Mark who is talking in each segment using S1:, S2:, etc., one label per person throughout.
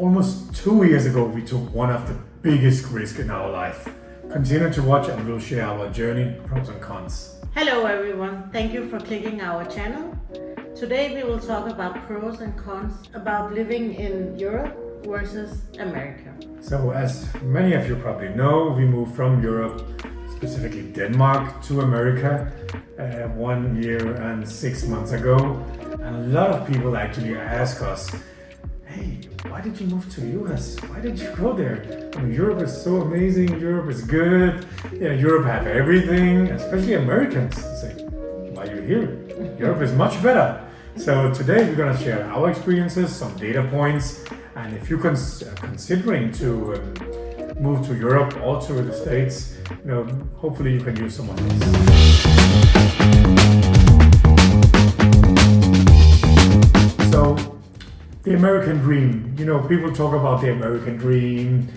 S1: Almost 2 years ago, we took one of the biggest risks in our life. Continue to watch and we'll share our journey, pros and cons.
S2: Hello everyone, thank you for clicking our channel. Today we will talk about pros and cons about living in Europe versus America.
S1: So as many of you probably know, we moved from Europe, specifically Denmark, to America 1 year and 6 months ago. And a lot of people actually ask us, hey, why did you move to US? Why did you go there? I mean, Europe is so amazing, Europe is good, Europe have everything, especially Americans. Say, why are you here? Europe is much better. So today we're gonna share our experiences, some data points, and if you're considering to move to Europe or to the States, hopefully you can use some of this. So, the American dream, people talk about the American dream,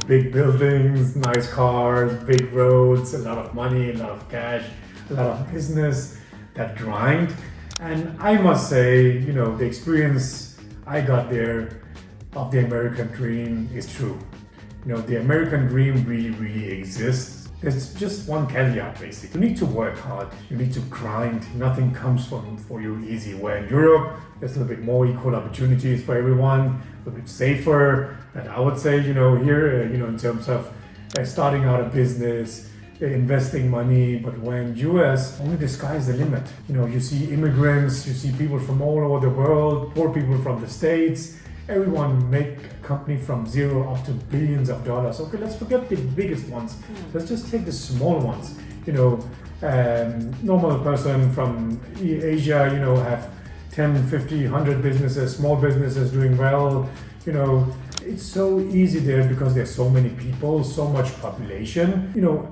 S1: big buildings, nice cars, big roads, a lot of money, a lot of cash, a lot of business, that grind. And I must say, the experience I got there of the American dream is true. The American dream really, really exists. There's just one caveat, basically. You need to work hard. You need to grind. Nothing comes for you easy. Where in Europe, there's a little bit more equal opportunities for everyone, a little bit safer. And I would say, here, in terms of starting out a business, investing money, but when US, only the sky is the limit. You see immigrants, you see people from all over the world, poor people from the States. Everyone make a company from zero up to billions of dollars. Okay, let's forget the biggest ones. Let's just take the small ones. Normal person from Asia, have 10, 50, 100 businesses, small businesses doing well. It's so easy there because there's so many people, so much population.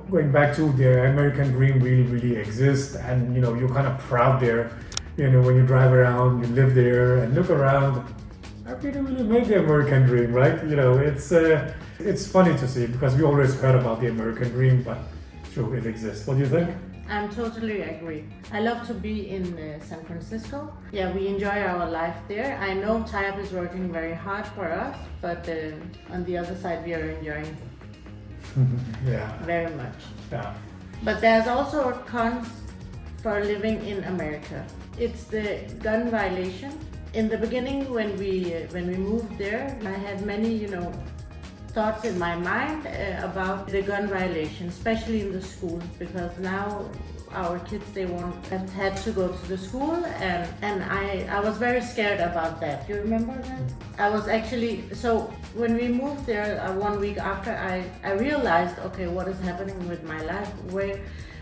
S1: Going back to the American dream really, really exists, and you're kind of proud there. When you drive around, you live there and look around. I really made the American dream, right? It's funny to see because we always heard about the American dream, but true, it exists. What do you think?
S2: I'm totally agree. I love to be in San Francisco. Yeah, we enjoy our life there. I know Type is working very hard for us, but on the other side we are enjoying very much.
S1: Yeah.
S2: But there's also cons for living in America. It's the gun violation. In the beginning, when we moved there, I had many, thoughts in my mind about the gun violation, especially in the schools, because now our kids, they won't have had to go to the school, and I was very scared about that. You remember that? I was actually, so when we moved there 1 week after, I realized, okay, what is happening with my life?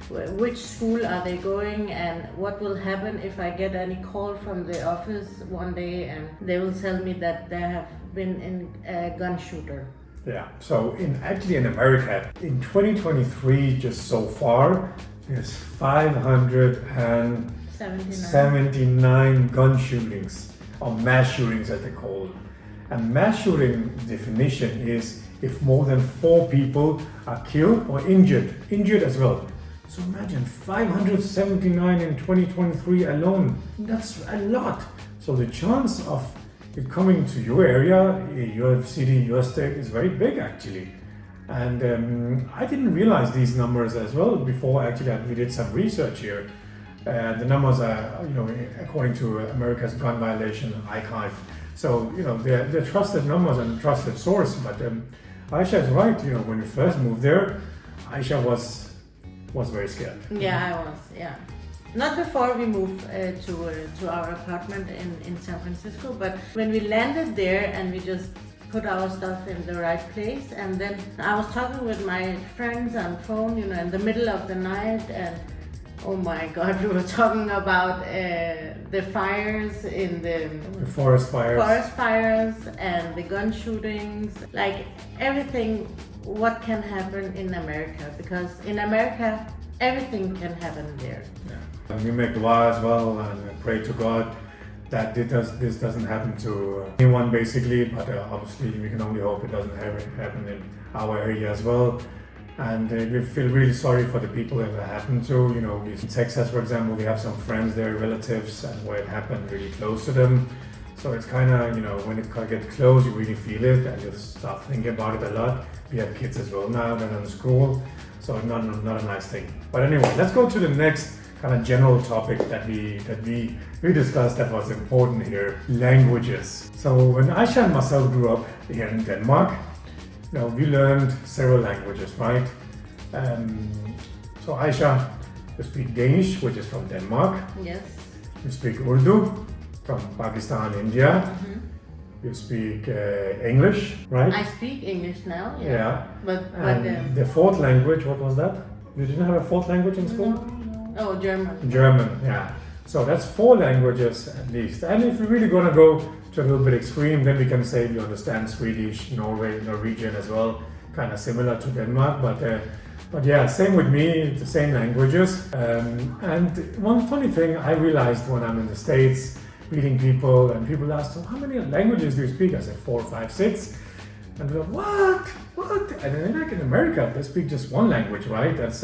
S2: Which school are they going, and what will happen if I get any call from the office one day and they will tell me that there have been a gun shooter.
S1: Yeah, so in America, in 2023, just so far, there's 579 gun shootings, or mass shootings as they call them. And mass shooting definition is if more than 4 people are killed or injured as well. So imagine 579 in 2023 alone. That's a lot. So the chance of it coming to your area, your city, your state is very big actually. And I didn't realize these numbers as well before actually we did some research here. The numbers are, according to America's Gun Violation Archive. So, they're trusted numbers and trusted source. But Aisha is right. When we first moved there, Aisha was very scared.
S2: Yeah, I was. Yeah, not before we moved to our apartment in San Francisco, but when we landed there and we just put our stuff in the right place, and then I was talking with my friends on phone, in the middle of the night, and oh my God, we were talking about the fires in the
S1: forest fires
S2: and the gun shootings, like everything. What can happen in America? Because in America, everything can happen there.
S1: Yeah. And we make dua as well and pray to God that this doesn't happen to anyone basically, but obviously we can only hope it doesn't happen in our area as well. And we feel really sorry for the people that it happened to. In Texas, for example, we have some friends there, relatives, and where it happened really close to them. So it's kind of, when it gets close, you really feel it and you start thinking about it a lot. We have kids as well now, they're in school, so not a nice thing. But anyway, let's go to the next kind of general topic that we discussed that was important here, languages. So when Aisha and myself grew up here in Denmark, we learned several languages, right? So Aisha, you speak Danish, which is from Denmark.
S2: Yes.
S1: You speak Urdu from Pakistan, India. You speak English, right?
S2: I speak English now.
S1: Yeah.
S2: But
S1: the fourth language, what was that? You didn't have a fourth language in school?
S2: No. Oh, German.
S1: German, yeah. So that's 4 languages at least. And if we're really gonna go to a little bit extreme, then we can say we understand Swedish, Norwegian as well, kind of similar to Denmark. But yeah, same with me, it's the same languages. And one funny thing I realized when I'm in the States, meeting people, and people ask, so how many languages do you speak? I said 4, 5, 6. And they're like, what? And then like in America, they speak just one language, right? That's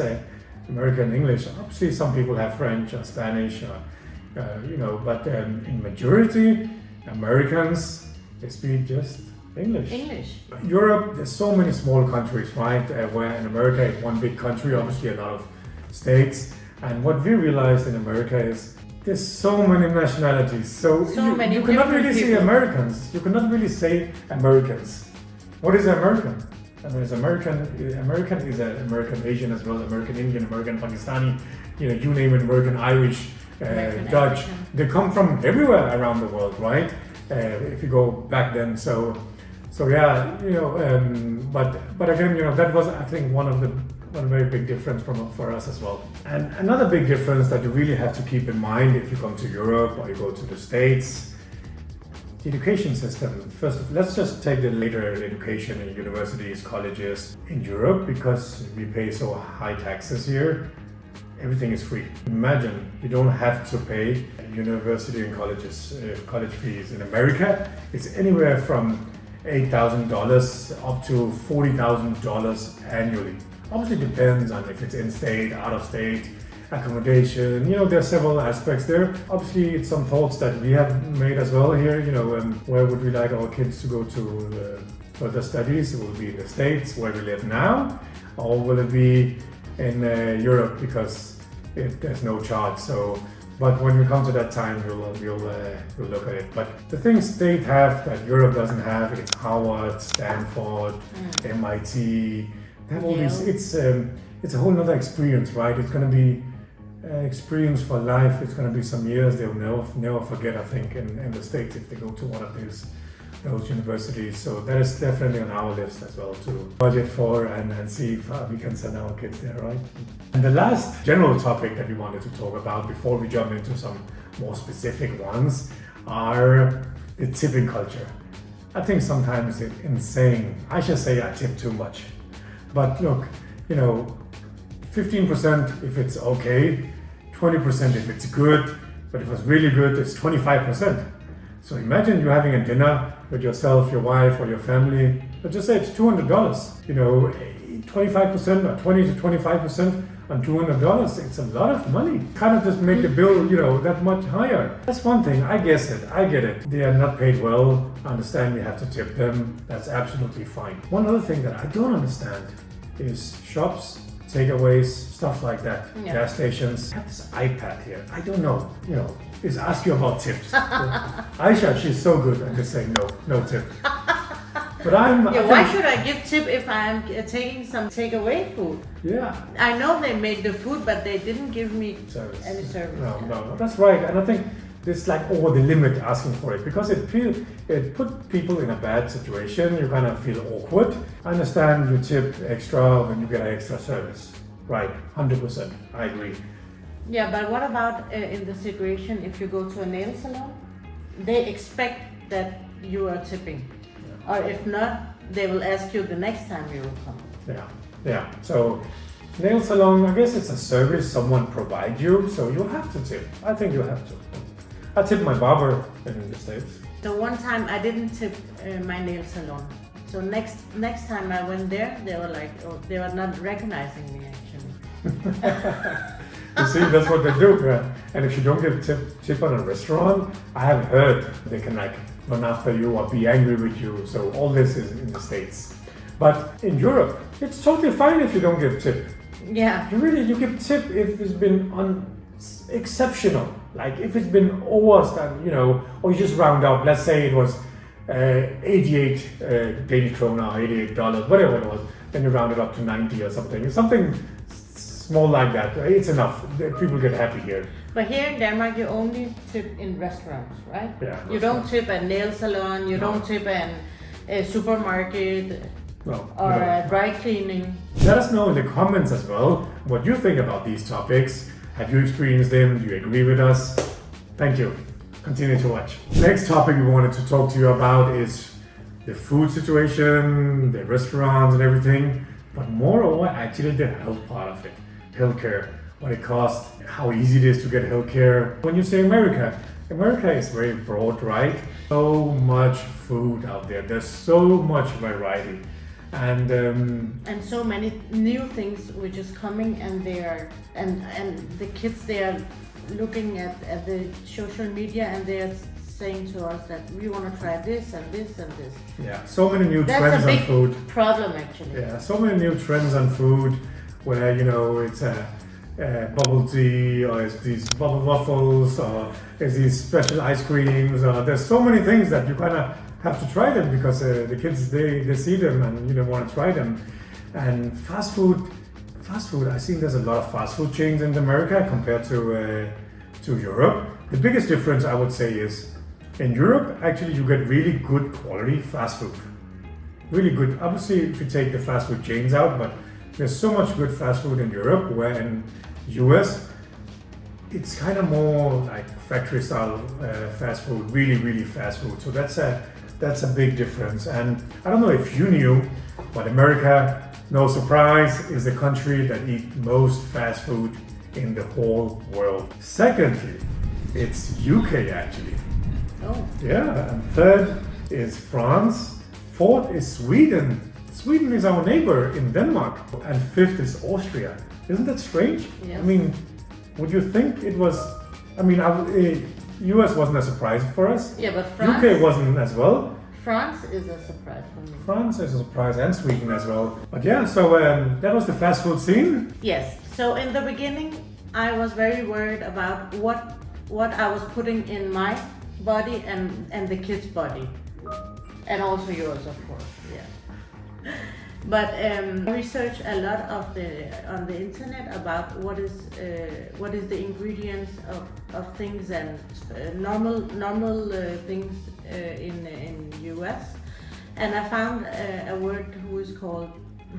S1: American English. Obviously, some people have French or Spanish, but in majority, Americans, they speak just English. Europe, there's so many small countries, right? Where in America, it's one big country, obviously a lot of states. And what we realized in America is there's so many nationalities. So
S2: many
S1: you cannot really say
S2: people.
S1: Americans. You cannot really say Americans. What is American? I mean, American is American Asian as well, American Indian, American Pakistani, you name it, American Irish,
S2: American
S1: Dutch.
S2: African.
S1: They come from everywhere around the world, right? If you go back then, so yeah, but again, that was, I think, one very big difference for us as well. And another big difference that you really have to keep in mind if you come to Europe or you go to the States. The education system. First, let's just take the later education in universities, colleges in Europe, because we pay so high taxes here. Everything is free. Imagine you don't have to pay university and college fees. In America, it's anywhere from $8,000 up to $40,000 annually. Obviously, depends on if it's in-state, out-of-state, accommodation, there's several aspects there. Obviously, it's some thoughts that we have made as well here, where would we like our kids to go to further studies? Will it be in the States where we live now, or will it be in Europe because there's no charge? But when we come to that time, we'll look at it. But the things states have that Europe doesn't have, it's Harvard, Stanford, MIT. They have all these. It's a whole other experience, right? It's going to be experience for life. It's going to be some years they'll never forget, I think, in the States if they go to one of those universities. So that is definitely on our list as well to budget for and see if we can send our kids there, right? And the last general topic that we wanted to talk about before we jump into some more specific ones are the tipping culture. I think sometimes it's insane. I should say I tip too much. But look, 15% if it's okay, 20% if it's good, but if it's really good, it's 25%. So imagine you're having a dinner with yourself, your wife, or your family. Let's just say it's $200. 25% or 20 to 25% on $200. It's a lot of money. Kind of just make the bill, that much higher. That's one thing. I get it. They are not paid well. I understand we have to tip them. That's absolutely fine. One other thing that I don't understand is shops, takeaways, stuff like that.
S2: Yeah.
S1: Gas stations. I have this iPad here. I don't know, is ask you about tips. So, Aisha, she's so good. I'm just saying no tip. But
S2: why should I give tip if I'm taking some takeaway food?
S1: Yeah.
S2: I know they made the food, but they didn't give me any service.
S1: No, that's right. And I think it's like over the limit asking for it because it put people in a bad situation. You kind of feel awkward. I understand you tip extra when you get an extra service. Right, 100%. I agree.
S2: Yeah, but what about in the situation if you go to a nail salon? They expect that you are tipping. Or if not, they will ask you the next time you will come.
S1: Yeah. So nail salon, I guess it's a service someone provides you, so you have to tip. I think you have to. I tip my barber in the States.
S2: So one time I didn't tip my nail salon. So next time I went there, they were like, they were not recognizing me actually.
S1: You see, that's what they do. And if you don't give tip on a restaurant, I have heard they can like run after you or be angry with you. So all this is in the States. But in Europe, it's totally fine if you don't give tip.
S2: Yeah.
S1: You give tip if it's been exceptional. Like if it's been overstand, or you just round up. Let's say it was 88 Danish kroner, $88, whatever it was. Then you round it up to 90 or something. Something small like that. It's enough. People get happy here.
S2: But here in Denmark, you only tip in restaurants, right?
S1: Yeah.
S2: You don't tip at nail salon. You don't tip at a supermarket.
S1: No,
S2: or dry cleaning.
S1: Let us know in the comments as well what you think about these topics. Have you experienced them? Do you agree with us? Thank you. Continue to watch. Next topic we wanted to talk to you about is the food situation, the restaurants and everything, but moreover actually the health part of it. Healthcare, what it costs, how easy it is to get healthcare. When you say America is very broad, right? So much food out there. There's so much variety. And
S2: so many new things which is coming, and they are and the kids, they are looking at the social media and they are saying to us that we want to try this and this and this.
S1: Yeah, so many new trends on food.
S2: That's a big problem actually.
S1: Yeah, so many new trends on food where it's a bubble tea, or it's these bubble waffles, or it's these special ice creams, or there's so many things that you kind of have to try them because the kids they see them and want to try them. And fast food, I've seen there's a lot of fast food chains in America compared to Europe. The biggest difference I would say is in Europe actually you get really good quality fast food, really good. Obviously if you take the fast food chains out, but there's so much good fast food in Europe, where in US it's kind of more like factory style fast food, really fast food. So that's a big difference. And I don't know if you knew, but America, no surprise, is the country that eats most fast food in the whole world. Secondly, it's UK actually.
S2: Oh.
S1: Yeah, and third is France. Fourth is Sweden. Sweden is our neighbor in Denmark. And fifth is Austria. Isn't that strange?
S2: Yes.
S1: I mean, would you think it was... US wasn't a surprise for us.
S2: Yeah, but France...
S1: UK wasn't as well.
S2: France is a surprise for me.
S1: France is a surprise, and Sweden as well. But yeah, so that was the fast food scene.
S2: Yes. So in the beginning, I was very worried about what I was putting in my body and the kids' body, and also yours, of course. Yeah. But I researched a lot on the internet about what is the ingredients of things and normal things in US, and I found a word who is called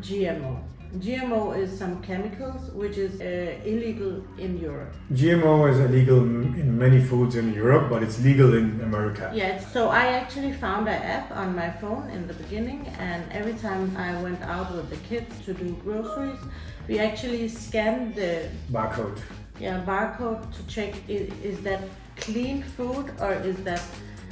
S2: GMO. GMO is some chemicals which is illegal in Europe.
S1: GMO is illegal in many foods in Europe, but it's legal in America.
S2: Yeah, so I actually found an app on my phone in the beginning, and every time I went out with the kids to do groceries, we actually scanned the
S1: barcode.
S2: Yeah, barcode to check is that clean food or is that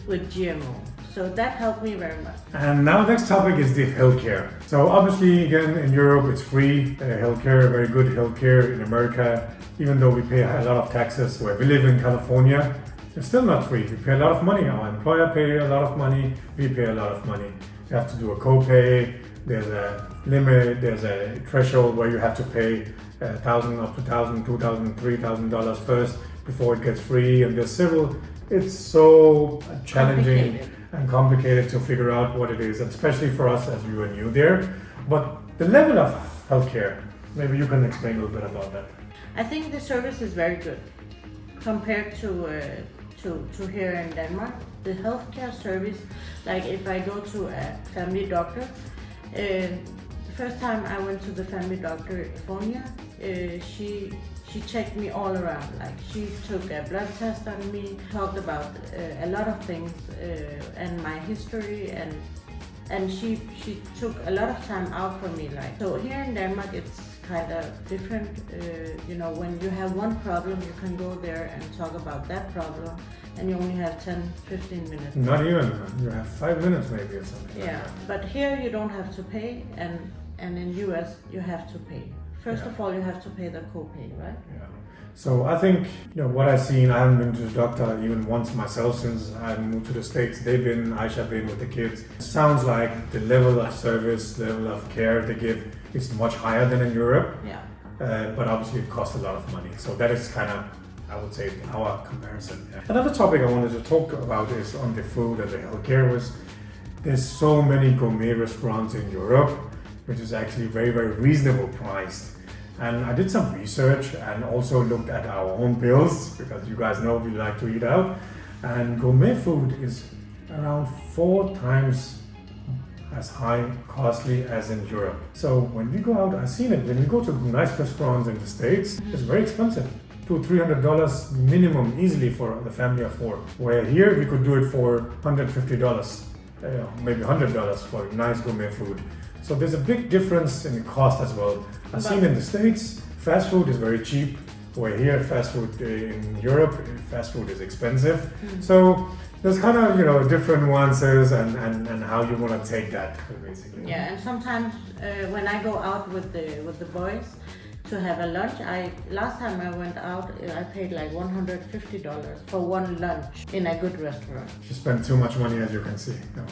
S2: with GMO. So that helped me very much. And
S1: now next topic is the healthcare. So obviously again in Europe it's free healthcare, very good healthcare. In America, even though we pay a lot of taxes, where we live in California, it's still not free. We pay a lot of money. Our employer pays a lot of money. We pay a lot of money. You have to do a copay. There's a limit. There's a threshold where you have to pay $1,000 up to $1,000, $2,000, $3,000 first before it gets free. And there's several. It's so challenging and complicated to figure out what it is, especially for us as we were new there. But the level of healthcare, maybe you can explain a little bit about that.
S2: I think the service is very good compared to here in Denmark. The healthcare service, like if I go to a family doctor, the first time I went to the family doctor in California, she checked me all around. Like she took a blood test on me, talked about a lot of things and my history, and she took a lot of time out for me. Like so here in Denmark, it's kind of different. When you have one problem, you can go there and talk about that problem, and you only have 10-15 minutes.
S1: Not even. You have 5 minutes maybe or something.
S2: Yeah,
S1: like that.
S2: But here you don't have to pay, and in US you have to pay First of all, you have to pay the copay, right?
S1: Yeah. So I think, what I've seen, I haven't been to the doctor even once myself since I moved to the States. Aisha been with the kids. It sounds like the level of service, level of care they give is much higher than in Europe.
S2: Yeah.
S1: But obviously it costs a lot of money. So that is kind of, I would say, our comparison. Yeah. Another topic I wanted to talk about is on the food and the healthcare was there's so many gourmet restaurants in Europe, which is actually very, very reasonable priced. And I did some research and also looked at our own bills because you guys know we like to eat out. And gourmet food is around 4 times as high costly as in Europe. So when we go out, I've seen it, when we go to nice restaurants in the States, it's very expensive. $200-300 minimum easily for the family of 4. Where here we could do it for $150, maybe $100 for nice gourmet food. So there's a big difference in the cost as well. I've seen in the States, fast food is very cheap, where here fast food in Europe, fast food is expensive. So there's kind of, different nuances and how you want to take that, basically.
S2: Yeah, and sometimes when I go out with the boys to have a lunch, last time I went out, I paid like $150 for one lunch in a good restaurant.
S1: You spend too much money, as you can see. No.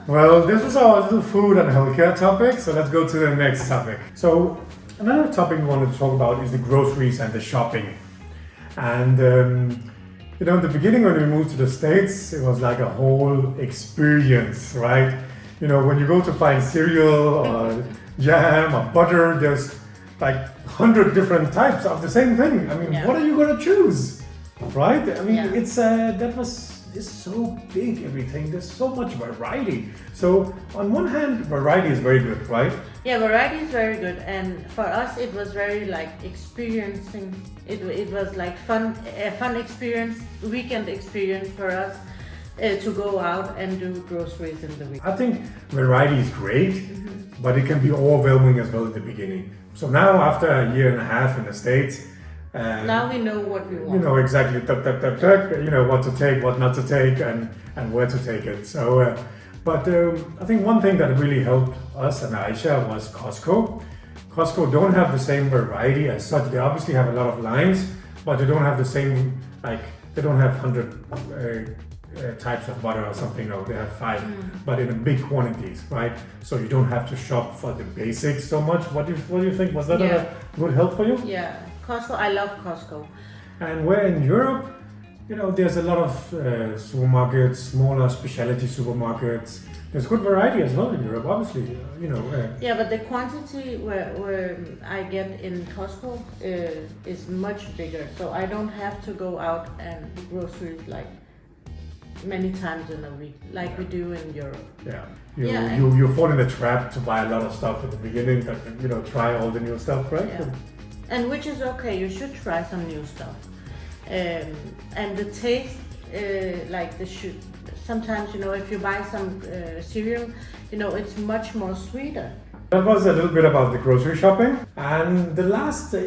S1: Well, this was our little food and healthcare topic, so let's go to the next topic. So another topic we wanted to talk about is the groceries and the shopping. And in the beginning when we moved to the States, it was like a whole experience, right? When you go to find cereal or jam or butter, there's like 100 different types of the same thing. I mean, What are you gonna choose, right? I mean, it's so big, everything. There's so much variety. So on one hand, variety is very good, right?
S2: Yeah, variety is very good, and for us it was very like experiencing. It was like a fun experience, weekend experience for us to go out and do groceries in the week.
S1: I think variety is great, but it can be overwhelming as well at the beginning. So now after a year and a half in the States,
S2: now we know what we want.
S1: You know exactly, what to take, what not to take, and where to take it. So, I think one thing that really helped us and Aisha was Costco. Costco don't have the same variety as such. They obviously have a lot of lines, but they don't have the same, they don't have 100 types of butter or something. No, they have 5, but in big quantities, right? So you don't have to shop for the basics so much. What do you think? Was that a good help for you?
S2: Yeah. Costco, I love Costco.
S1: And where in Europe, there's a lot of supermarkets, smaller specialty supermarkets. There's good variety as well in Europe, obviously.
S2: Yeah, but the quantity where I get in Costco is much bigger, so I don't have to go out and groceries like many times in a week, like we do in Europe.
S1: Yeah, you fall in the trap to buy a lot of stuff at the beginning, try all the new stuff, right?
S2: Yeah. And which is okay, you should try some new stuff. And the taste, sometimes, if you buy some cereal, it's much more sweeter.
S1: That was a little bit about the grocery shopping. And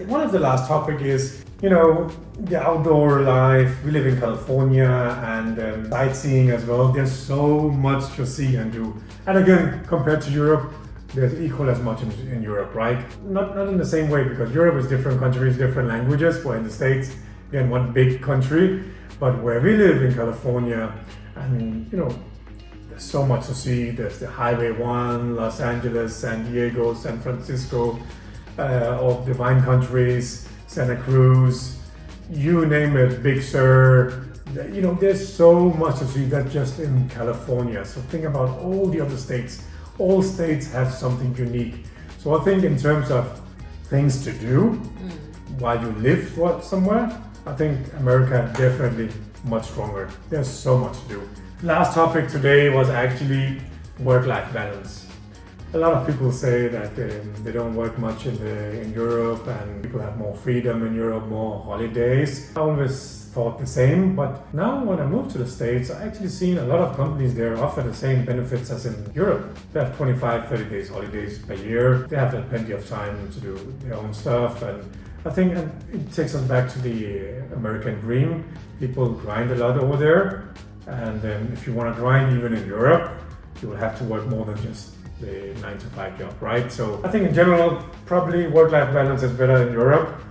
S1: one of the last topic is, the outdoor life. We live in California and sightseeing as well. There's so much to see and do. And again, compared to Europe, there's equal as much in Europe, right? Not in the same way, because Europe is different countries, different languages. Where in the States, again, one big country. But where we live in California, and there's so much to see. There's the Highway 1, Los Angeles, San Diego, San Francisco, of the wine countries, Santa Cruz, you name it, Big Sur. There's so much to see that just in California. So think about all the other states. All states have something unique. So I think in terms of things to do while you live somewhere, I think America definitely much stronger. There's so much to do. Last topic today was actually work-life balance. A lot of people say that they don't work much in Europe and people have more freedom in Europe, more holidays. I always thought the same, but now when I moved to the States, I actually seen a lot of companies there offer the same benefits as in Europe. They have 25-30 days holidays per year. They have plenty of time to do their own stuff, and I think it takes us back to the American dream. People grind a lot over there, and if you want to grind even in Europe, you will have to work more than just the 9-to-5 job, right? So I think in general, probably work-life balance is better in Europe.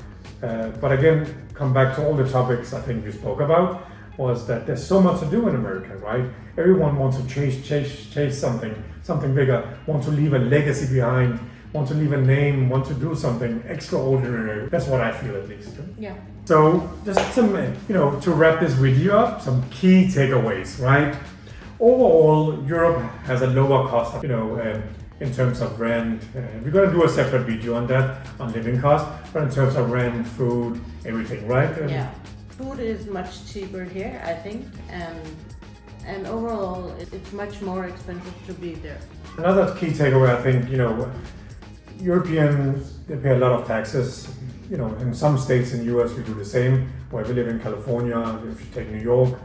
S1: But again, come back to all the topics I think we spoke about, was that there's so much to do in America, right? Everyone wants to chase something bigger, want to leave a legacy behind, want to leave a name, want to do something extraordinary. That's what I feel, at least.
S2: Yeah.
S1: So just some, to wrap this video up, some key takeaways, right? Overall, Europe has a lower cost of, in terms of rent. We're going to do a separate video on that, on living costs, but in terms of rent, food, everything, right?
S2: Yeah. Food is much cheaper here, I think, and overall it's much more expensive to be there.
S1: Another key takeaway, I think, Europeans, they pay a lot of taxes. In some states in the US we do the same, where we live in California, if you take New York.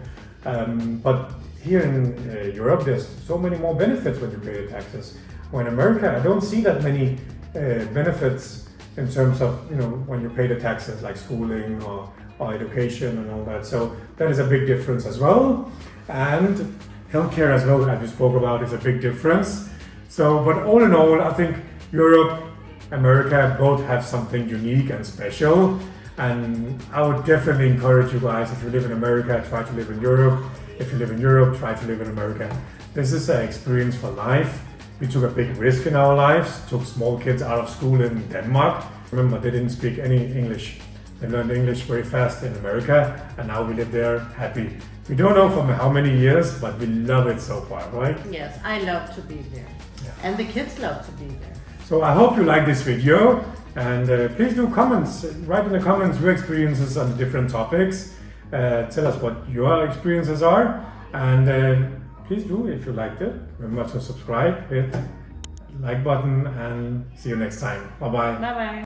S1: But here in Europe, there's so many more benefits when you pay the taxes. When in America, I don't see that many benefits in terms of, when you pay the taxes, like schooling or education and all that. So that is a big difference as well. And healthcare as well, as we spoke about, is a big difference. So, but all in all, I think Europe, America both have something unique and special. And I would definitely encourage you guys, if you live in America, try to live in Europe. If you live in Europe, try to live in America. This is an experience for life. We took a big risk in our lives, took small kids out of school in Denmark. Remember, they didn't speak any English. They learned English very fast in America, and now we live there happy. We don't know from how many years, but we love it so far, right?
S2: Yes, I love to be there. Yeah. And the kids love to be there.
S1: So I hope you like this video, and please do comments. Write in the comments your experiences on different topics. Tell us what your experiences are, and please do, if you liked it, remember to subscribe, hit the like button, and see you next time. Bye bye.
S2: Bye bye.